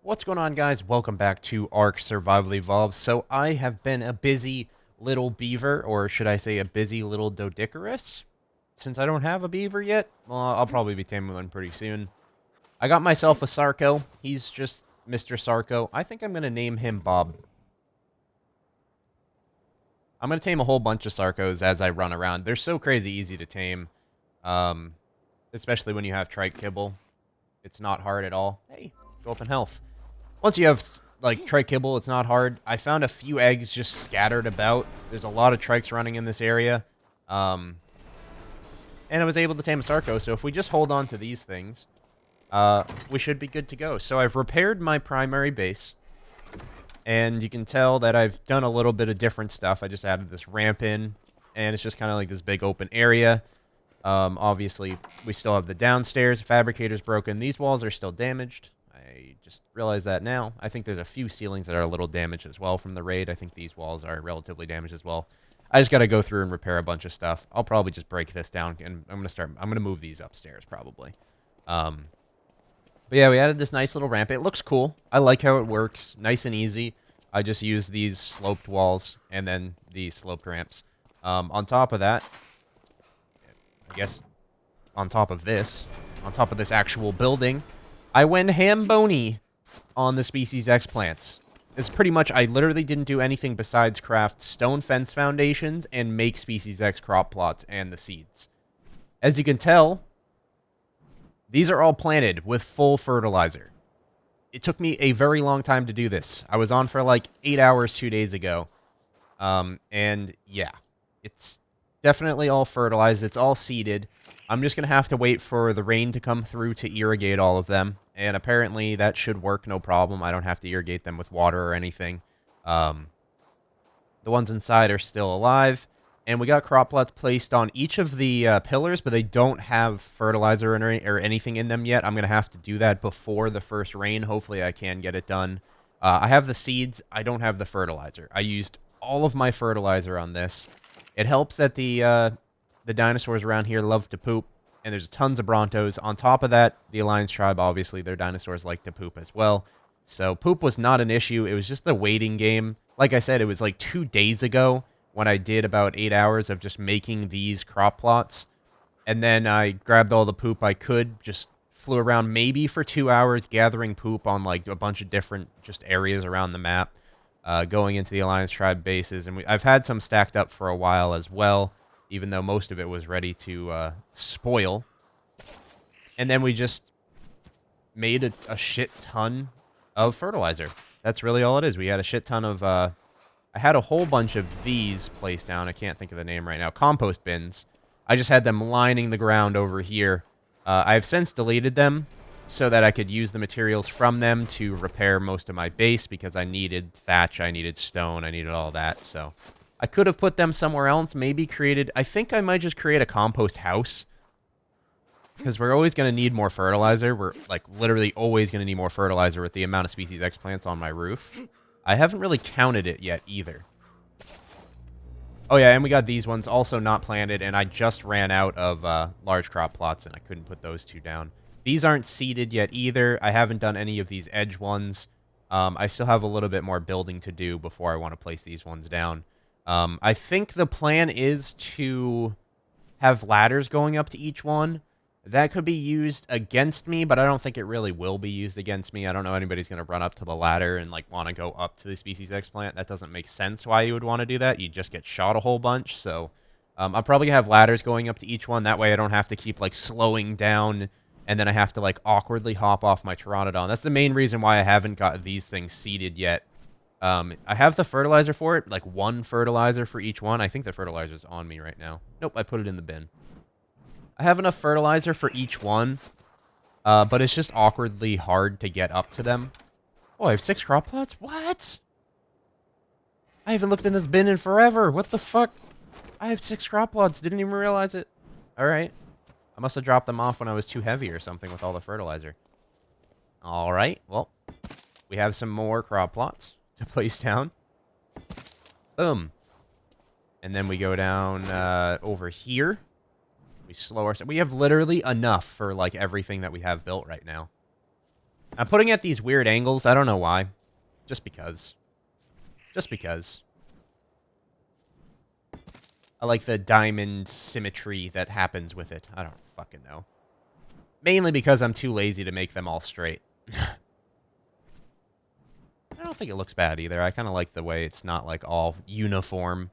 What's going on, guys? Welcome back to Ark Survival Evolved. So I have been a busy little beaver, or should I say a busy little Doedicurus? Since I don't have a beaver yet, well, I'll probably be taming one pretty soon. I got myself a Sarco. He's just Mr. Sarco. I think I'm going to name him Bob. I'm going to tame a whole bunch of Sarcos as I run around. They're so crazy easy to tame, especially when you have trike kibble. It's not hard at all. Hey, go up in health. Once you have, like, trike kibble, it's not hard. I found a few eggs just scattered about. There's a lot of trikes running in this area. And I was able to tame a Sarco, so if we just hold on to these things, we should be good to go. So I've repaired my primary base, and you can tell that I've done a little bit of different stuff. I just added this ramp in, and it's just kind of like this big open area. Obviously, we still have the downstairs. Fabricator's broken. These walls are still damaged. I just realized that now. I think there's a few ceilings that are a little damaged as well from the raid. I think these walls are relatively damaged as well. I just got to go through and repair a bunch of stuff. I'll probably just break this down, and I'm going to move these upstairs probably. But yeah, we added this nice little ramp. It looks cool. I like how it works. Nice and easy. I just use these sloped walls and then these sloped ramps. On top of that, I guess on top of this actual building, I went ham-bony on the Species X plants. It's pretty much, I literally didn't do anything besides craft stone fence foundations and make Species X crop plots and the seeds. As you can tell, these are all planted with full fertilizer. It took me a very long time to do this. I was on for like 8 hours 2 days ago. And yeah, it's definitely all fertilized. It's all seeded. I'm just going to have to wait for the rain to come through to irrigate all of them. And apparently that should work no problem. I don't have to irrigate them with water or anything. The ones inside are still alive. And we got crop plots placed on each of the pillars, but they don't have fertilizer or anything in them yet. I'm going to have to do that before the first rain. Hopefully I can get it done. I have the seeds. I don't have the fertilizer. I used all of my fertilizer on this. It helps that the dinosaurs around here love to poop, and there's tons of Brontos. On top of that, the Alliance tribe, obviously, their dinosaurs like to poop as well. So poop was not an issue. It was just the waiting game. Like I said, it was like 2 days ago when I did about 8 hours of just making these crop plots. And then I grabbed all the poop I could, just flew around maybe for 2 hours, gathering poop on like a bunch of different just areas around the map, going into the Alliance tribe bases. And I've had some stacked up for a while as well, even though most of it was ready to spoil. And then we just made a shit ton of fertilizer. That's really all it is. We had a shit ton of... I had a whole bunch of these placed down. I can't think of the name right now. Compost bins. I just had them lining the ground over here. I've since deleted them so that I could use the materials from them to repair most of my base because I needed thatch, I needed stone, I needed all that. So I could have put them somewhere else, maybe created... I think I might just create a compost house because we're always going to need more fertilizer. We're like literally always going to need more fertilizer with the amount of Species X plants on my roof. I haven't really counted it yet either. Oh yeah, and we got these ones also not planted, and I just ran out of large crop plots, and I couldn't put those two down. These aren't seeded yet either. I haven't done any of these edge ones. I still have a little bit more building to do before I want to place these ones down. I think the plan is to have ladders going up to each one. That could be used against me, but I don't think it really will be used against me. I don't know anybody's going to run up to the ladder and like want to go up to the Species X plant. That doesn't make sense why you would want to do that. You just get shot a whole bunch. So I'll probably have ladders going up to each one. That way I don't have to keep like slowing down and then I have to like awkwardly hop off my Pteranodon. That's the main reason why I haven't got these things seeded yet. I have the fertilizer for it, like 1 fertilizer for each one. I think the fertilizer's on me right now. Nope, I put it in the bin. I have enough fertilizer for each one, but it's just awkwardly hard to get up to them. Oh, I have 6 crop plots? What? I haven't looked in this bin in forever. What the fuck? I have 6 crop plots. Didn't even realize it. Alright. I must have dropped them off when I was too heavy or something with all the fertilizer. Alright, well, we have some more crop plots to place down. Boom. And then we go down over here. We slow ourselves. We have literally enough for, like, everything that we have built right now. I'm putting at these weird angles. I don't know why. Just because. Just because. I like the diamond symmetry that happens with it. I don't fucking know. Mainly because I'm too lazy to make them all straight. I don't think it looks bad either. I kind of like the way it's not like all uniform.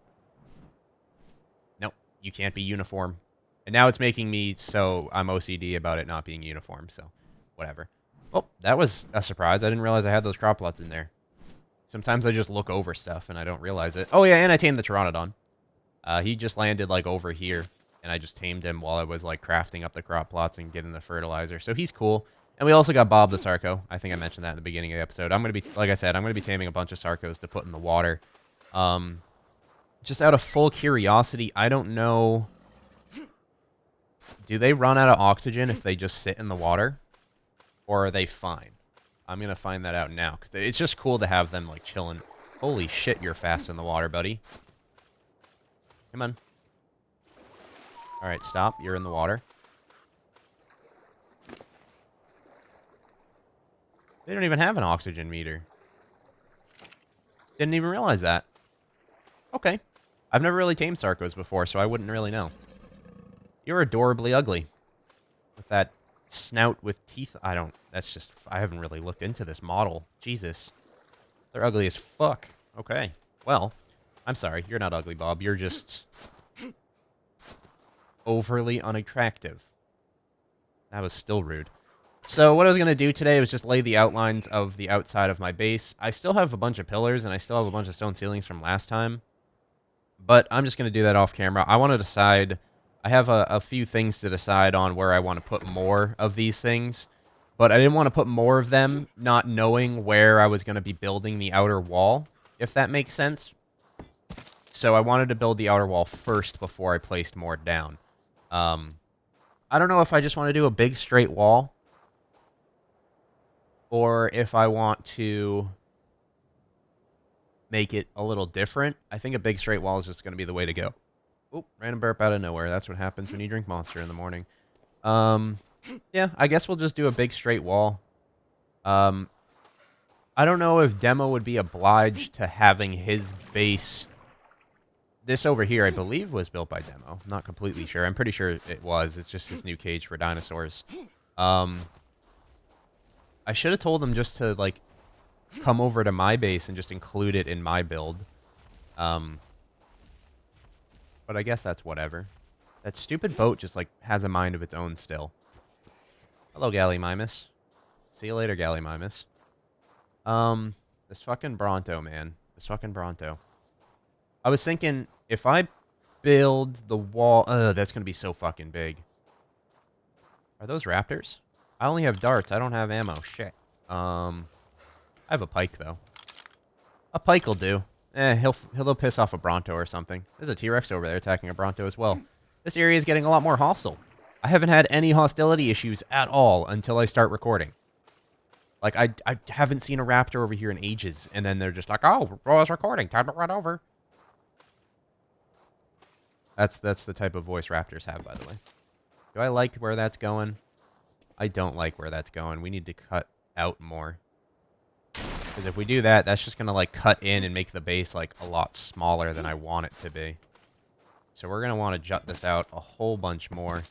Nope, you can't be uniform. And now it's making me so I'm OCD about it not being uniform, so whatever. Oh, that was a surprise. I didn't realize I had those crop plots in there. Sometimes I just look over stuff and I don't realize it. Oh yeah, and I tamed the Pteranodon. He just landed like over here, and I just tamed him while I was like crafting up the crop plots and getting the fertilizer. So he's cool. And we also got Bob the Sarco. I think I mentioned that in the beginning of the episode. I'm going to be, like I said, I'm going to be taming a bunch of Sarcos to put in the water. Just out of full curiosity, I don't know. Do they run out of oxygen if they just sit in the water? Or are they fine? I'm going to find that out now. Because it's just cool to have them like chilling. Holy shit, you're fast in the water, buddy. Come on. Alright, stop. You're in the water. They don't even have an oxygen meter. Didn't even realize that. Okay. I've never really tamed Sarcos before, so I wouldn't really know. You're adorably ugly. With that snout with teeth. That's just, I haven't really looked into this model. Jesus. They're ugly as fuck. Okay. Well, I'm sorry. You're not ugly, Bob. You're just overly unattractive. That was still rude. So what I was going to do today was just lay the outlines of the outside of my base. I still have a bunch of pillars, and I still have a bunch of stone ceilings from last time. But I'm just going to do that off camera. I want to decide. I have a few things to decide on where I want to put more of these things. But I didn't want to put more of them, not knowing where I was going to be building the outer wall, if that makes sense. So I wanted to build the outer wall first before I placed more down. I don't know if I just want to do a big straight wall, or if I want to make it a little different. I think a big straight wall is just going to be the way to go. Oop, random burp out of nowhere. That's what happens when you drink Monster in the morning. Yeah, I guess we'll just do a big straight wall. I don't know if Demo would be obliged to having his base. This over here, I believe, was built by Demo. I'm not completely sure. I'm pretty sure it was. It's just his new cage for dinosaurs. I should have told him just to, like, come over to my base and just include it in my build. But I guess that's whatever. That stupid boat just, like, has a mind of its own still. Hello, Gallimimus. See you later, Gallimimus. This fucking Bronto, man. This fucking Bronto. I was thinking, if I build the wall... that's going to be so fucking big. Are those raptors? I only have darts. I don't have ammo. Shit. I have a pike, though. A pike will do. He'll piss off a Bronto or something. There's a T-Rex over there attacking a Bronto as well. This area is getting a lot more hostile. I haven't had any hostility issues at all until I start recording. Like, I haven't seen a raptor over here in ages, and then they're just like, oh, I was recording. Time to run over. That's the type of voice raptors have, by the way. Do I like where that's going? I don't like where that's going. We need to cut out more. Because if we do that, that's just going to, like, cut in and make the base, like, a lot smaller than I want it to be. So we're going to want to jut this out a whole bunch more.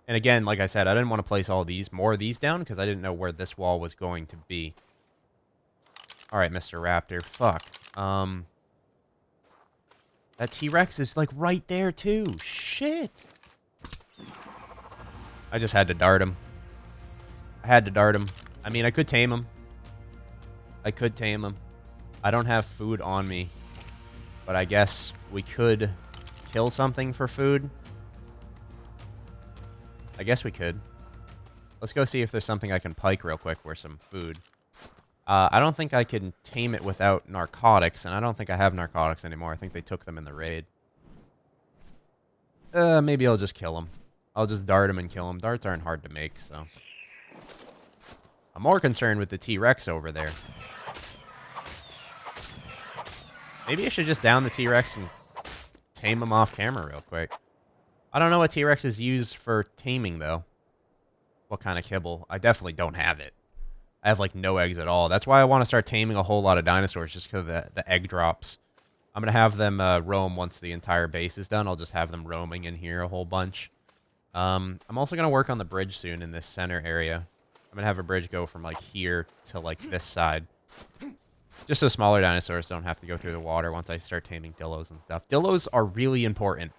And again, like I said, I didn't want to place more of these down because I didn't know where this wall was going to be. Alright, Mr. Raptor. Fuck. That T-Rex is, like, right there, too. Shit. I just had to dart him. I had to dart him. I mean, I could tame him. I could tame him. I don't have food on me. But I guess we could kill something for food. I guess we could. Let's go see if there's something I can pike real quick for some food. I don't think I can tame it without narcotics, and I don't think I have narcotics anymore. I think they took them in the raid. Maybe I'll just kill him. I'll just dart him and kill him. Darts aren't hard to make, so... I'm more concerned with the T-Rex over there. Maybe I should just down the T-Rex and tame him off camera real quick. I don't know what T-Rexes use for taming, though. What kind of kibble? I definitely don't have it. I have, like, no eggs at all. That's why I want to start taming a whole lot of dinosaurs, just because of the egg drops. I'm going to have them roam once the entire base is done. I'll just have them roaming in here a whole bunch. I'm also going to work on the bridge soon in this center area. I'm going to have a bridge go from, like, here to, like, this side. Just so smaller dinosaurs don't have to go through the water once I start taming dillos and stuff. Dillos are really important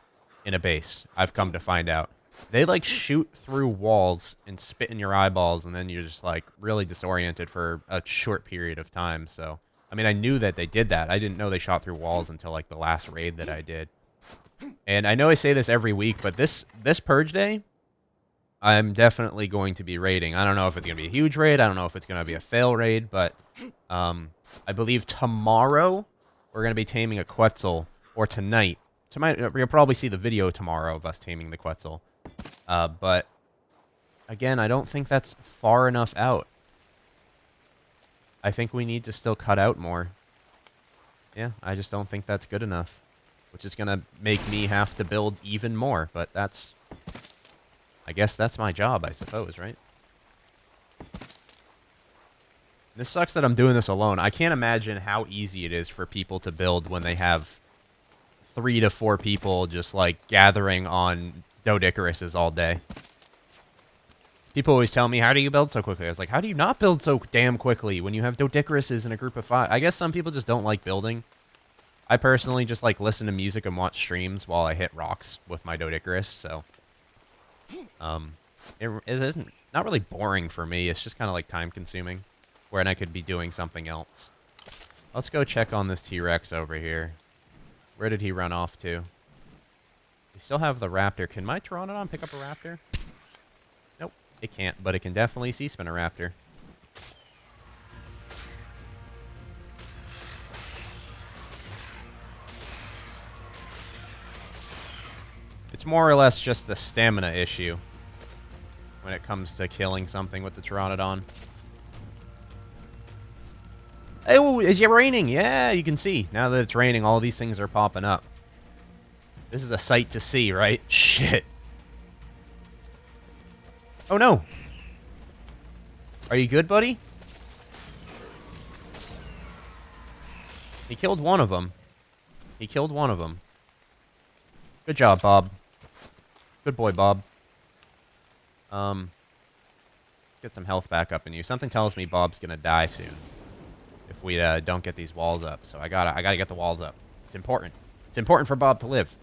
in a base, I've come to find out. They, like, shoot through walls and spit in your eyeballs, and then you're just, like, really disoriented for a short period of time. So, I mean, I knew that they did that. I didn't know they shot through walls until, like, the last raid that I did. And I know I say this every week, but this Purge Day, I'm definitely going to be raiding. I don't know if it's going to be a huge raid. I don't know if it's going to be a fail raid, but I believe tomorrow we're going to be taming a Quetzal, or tonight. You'll probably see the video tomorrow of us taming the Quetzal. But, again, I don't think that's far enough out. I think we need to still cut out more. Yeah, I just don't think that's good enough. Which is going to make me have to build even more. But that's... I guess that's my job, I suppose, right? This sucks that I'm doing this alone. I can't imagine how easy it is for people to build when they have 3 to 4 people just, like, gathering on Dodicaruses all day. People always tell me, how do you build so quickly? I was like, how do you not build so damn quickly when you have Dodicaruses in a group of 5? I guess some people just don't like building. I personally just, like, listen to music and watch streams while I hit rocks with my Dodicarus, so... it isn't not really boring for me. It's just kind of, like, time-consuming, wherein I could be doing something else. Let's go check on this T-Rex over here. Where did he run off to? We still have the raptor. Can my Pteranodon pick up a raptor? Nope, it can't, but it can definitely C-spin a raptor. It's more or less just the stamina issue when it comes to killing something with the Pteranodon. Oh, is it raining? Yeah, you can see. Now that it's raining, all these things are popping up. This is a sight to see, right? Shit. Oh, no. Are you good, buddy? He killed one of them. He killed one of them. Good job, Bob. Good boy, Bob. Let's get some health back up in you. Something tells me Bob's gonna die soon if we don't get these walls up. So I gotta get the walls up. It's important. It's important for Bob to live.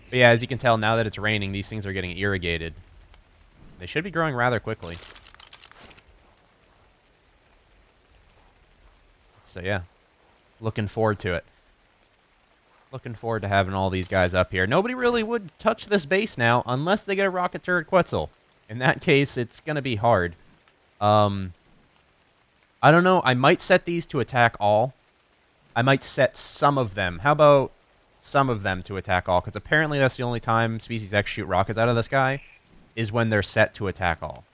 But yeah, as you can tell, now that it's raining, these things are getting irrigated. They should be growing rather quickly. So yeah, looking forward to it. Looking forward to having all these guys up here. Nobody really would touch this base now unless they get a rocket turret Quetzal. In that case, it's going to be hard. I don't know. I might set these to attack all. I might set some of them. How about some of them to attack all? Because apparently that's the only time Species X shoot rockets out of the sky is when they're set to attack all.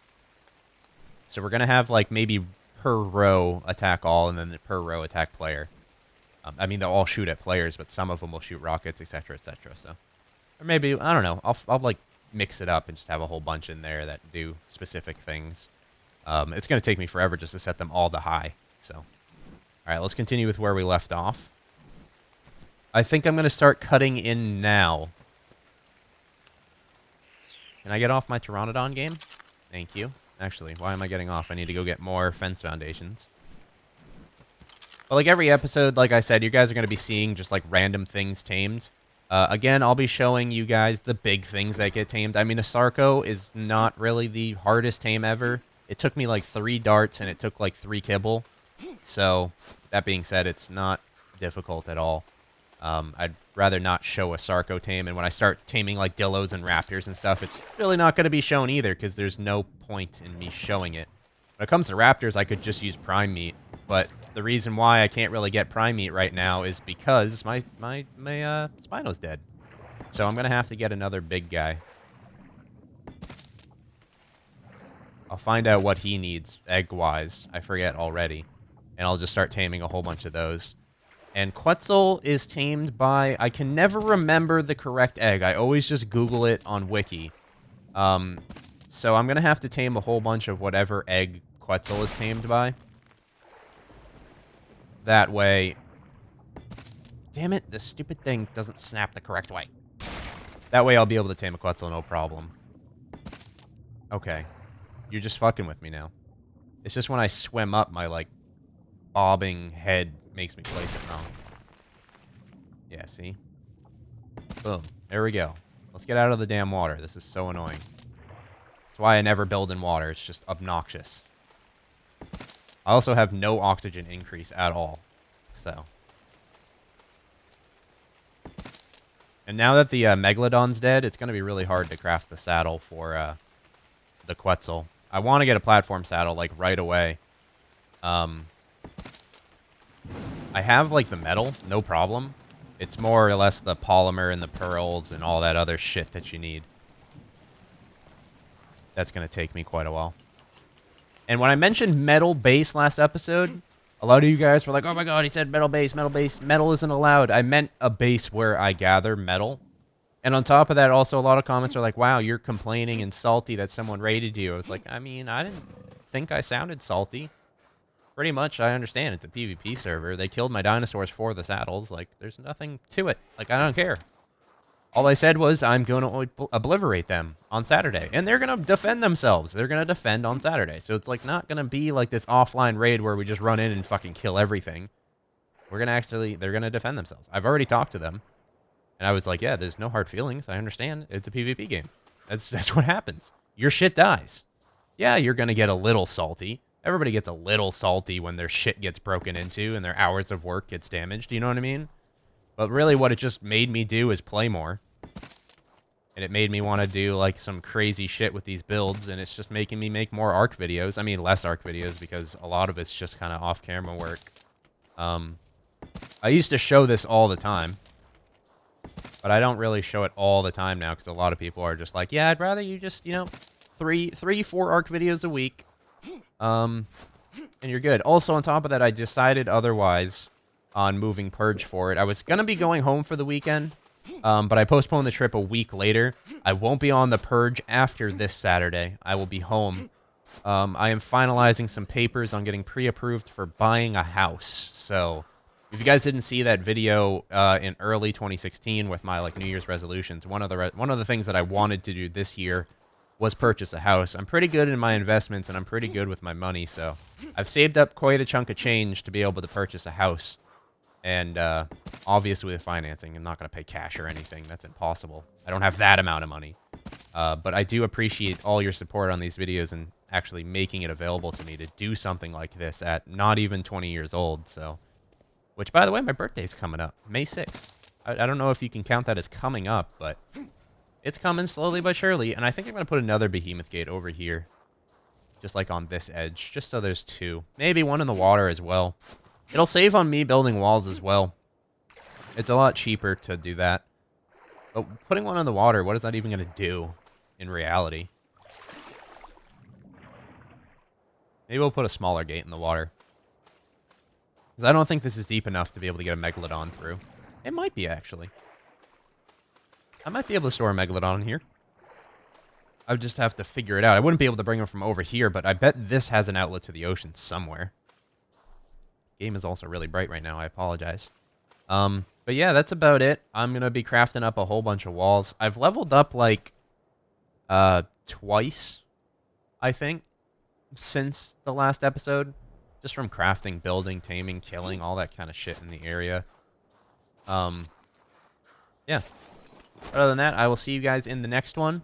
So we're going to have like maybe per row attack all and then per row attack player. I mean, they'll all shoot at players, but some of them will shoot rockets, etc., etc. So, or maybe, I don't know. I'll like mix it up and just have a whole bunch in there that do specific things. It's going to take me forever just to set them all to high. So, all right, let's continue with where we left off. I think I'm going to start cutting in now. Can I get off my Pteranodon game? Thank you. Actually, why am I getting off? I need to go get more fence foundations. But like every episode, like I said, you guys are going to be seeing just like random things tamed. Again, I'll be showing you guys the big things that get tamed. I mean, a Sarco is not really the hardest tame ever. It took me like 3 darts and it took like 3 kibble. So, that being said, it's not difficult at all. I'd rather not show a Sarco tame. And when I start taming like Dillos and Raptors and stuff, it's really not going to be shown either because there's no point in me showing it. When it comes to Raptors, I could just use Prime Meat. But the reason why I can't really get Prime Meat right now is because my Spino's dead. So I'm going to have to get another big guy. I'll find out what he needs egg-wise. I forget already. And I'll just start taming a whole bunch of those. And Quetzal is tamed by... I can never remember the correct egg. I always just Google it on Wiki. So I'm going to have to tame a whole bunch of whatever egg Quetzal is tamed by. That way... Damn it, the stupid thing doesn't snap the correct way. That way I'll be able to tame a Quetzal, no problem. Okay. You're just fucking with me now. It's just when I swim up, my, like, bobbing head makes me place it wrong. Yeah, see? Boom. There we go. Let's get out of the damn water. This is so annoying. That's why I never build in water. It's just obnoxious. I also have no oxygen increase at all. So. And now that the Megalodon's dead, it's going to be really hard to craft the saddle for the Quetzal. I want to get a platform saddle, like, right away. I have, like, the metal, no problem. It's more or less the polymer and the pearls and all that other shit that you need. That's going to take me quite a while. And when I mentioned metal base last episode, a lot of you guys were like, oh my god, he said metal base, metal base. Metal isn't allowed. I meant a base where I gather metal. And on top of that, also, a lot of comments are like, wow, you're complaining and salty that someone raided you. I was like, I mean, I didn't think I sounded salty. Pretty much, I understand. It's a PvP server. They killed my dinosaurs for the saddles. Like, there's nothing to it. Like, I don't care. All I said was, I'm going to obliterate them on Saturday. And they're going to defend themselves. They're going to defend on Saturday. So it's, like, not going to be, like, this offline raid where we just run in and fucking kill everything. We're going to actually... They're going to defend themselves. I've already talked to them. And I was like, yeah, there's no hard feelings. I understand. It's a PvP game. That's what happens. Your shit dies. Yeah, you're going to get a little salty. Everybody gets a little salty when their shit gets broken into and their hours of work gets damaged. You know what I mean? But really what it just made me do is play more. And it made me want to do, like, some crazy shit with these builds. And it's just making me make more Ark videos. I mean, less Ark videos because a lot of it's just kind of off-camera work. I used to show this all the time. But I don't really show it all the time now because a lot of people are just like, yeah, I'd rather you just, you know, 4 Ark videos a week. And you're good. Also, on top of that, I decided otherwise on moving Purge for it. I was going to be going home for the weekend, but I postponed the trip a week later. I won't be on the Purge after this Saturday. I will be home. I am finalizing some papers on getting pre-approved for buying a house. So... if you guys didn't see that video in early 2016 with my, like, New Year's resolutions, one of the things that I wanted to do this year was purchase a house. I'm pretty good in my investments, and I'm pretty good with my money, so I've saved up quite a chunk of change to be able to purchase a house. And obviously with financing, I'm not going to pay cash or anything. That's impossible. I don't have that amount of money. But I do appreciate all your support on these videos and actually making it available to me to do something like this at not even 20 years old, so... which, by the way, my birthday's coming up, May 6th. I don't know if you can count that as coming up, but it's coming slowly but surely. And I think I'm going to put another behemoth gate over here, just like on this edge, just so there's 2. Maybe one in the water as well. It'll save on me building walls as well. It's a lot cheaper to do that. But putting one in the water, what is that even going to do in reality? Maybe we'll put a smaller gate in the water. Because I don't think this is deep enough to be able to get a Megalodon through. It might be, actually. I might be able to store a Megalodon in here. I would just have to figure it out. I wouldn't be able to bring him from over here, but I bet this has an outlet to the ocean somewhere. Game is also really bright right now. I apologize. But yeah, that's about it. I'm going to be crafting up a whole bunch of walls. I've leveled up, like, twice, I think, since the last episode. Just from crafting, building, taming, killing, all that kind of shit in the area. Yeah. Other than that, I will see you guys in the next one.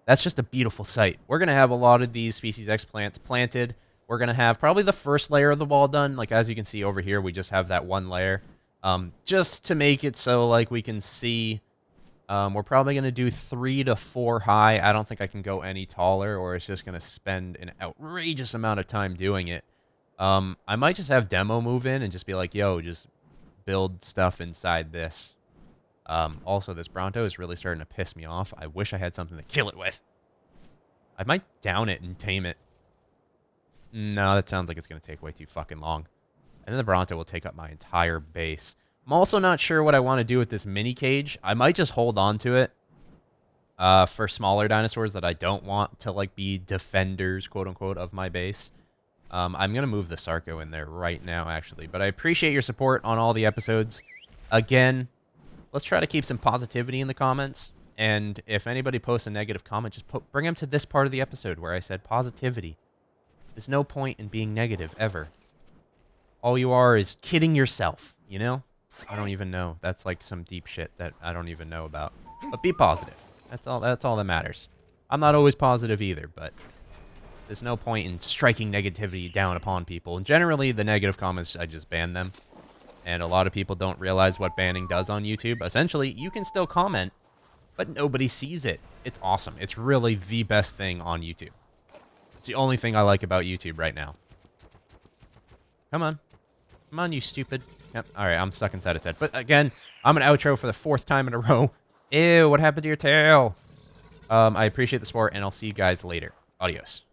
That's just a beautiful sight. We're going to have a lot of these Species X plants planted. We're going to have probably the first layer of the wall done. Like, as you can see over here, we just have that one layer. Just to make it so, like, we can see... we're probably going to do 3 to 4 high. I don't think I can go any taller, or it's just going to spend an outrageous amount of time doing it. I might just have Demo move in and just be like, yo, just build stuff inside this. Also, this Bronto is really starting to piss me off. I wish I had something to kill it with. I might down it and tame it. No, that sounds like it's going to take way too fucking long. And then the Bronto will take up my entire base. I'm also not sure what I want to do with this mini cage. I might just hold on to it for smaller dinosaurs that I don't want to like be defenders, quote unquote, of my base. I'm going to move the Sarco in there right now, actually. But I appreciate your support on all the episodes. Again, let's try to keep some positivity in the comments. And if anybody posts a negative comment, just bring them to this part of the episode where I said positivity. There's no point in being negative, ever. All you are is kidding yourself, you know? I don't even know. That's like some deep shit that I don't even know about. But be positive. That's all that matters. I'm not always positive either, but there's no point in striking negativity down upon people. And generally, the negative comments, I just ban them. And a lot of people don't realize what banning does on YouTube. Essentially, you can still comment, but nobody sees it. It's awesome. It's really the best thing on YouTube. It's the only thing I like about YouTube right now. Come on. Come on, you stupid. Yep. All right, I'm stuck inside its head. But again, I'm an outro for the 4th time in a row. Ew, what happened to your tail? I appreciate the support, and I'll see you guys later. Adios.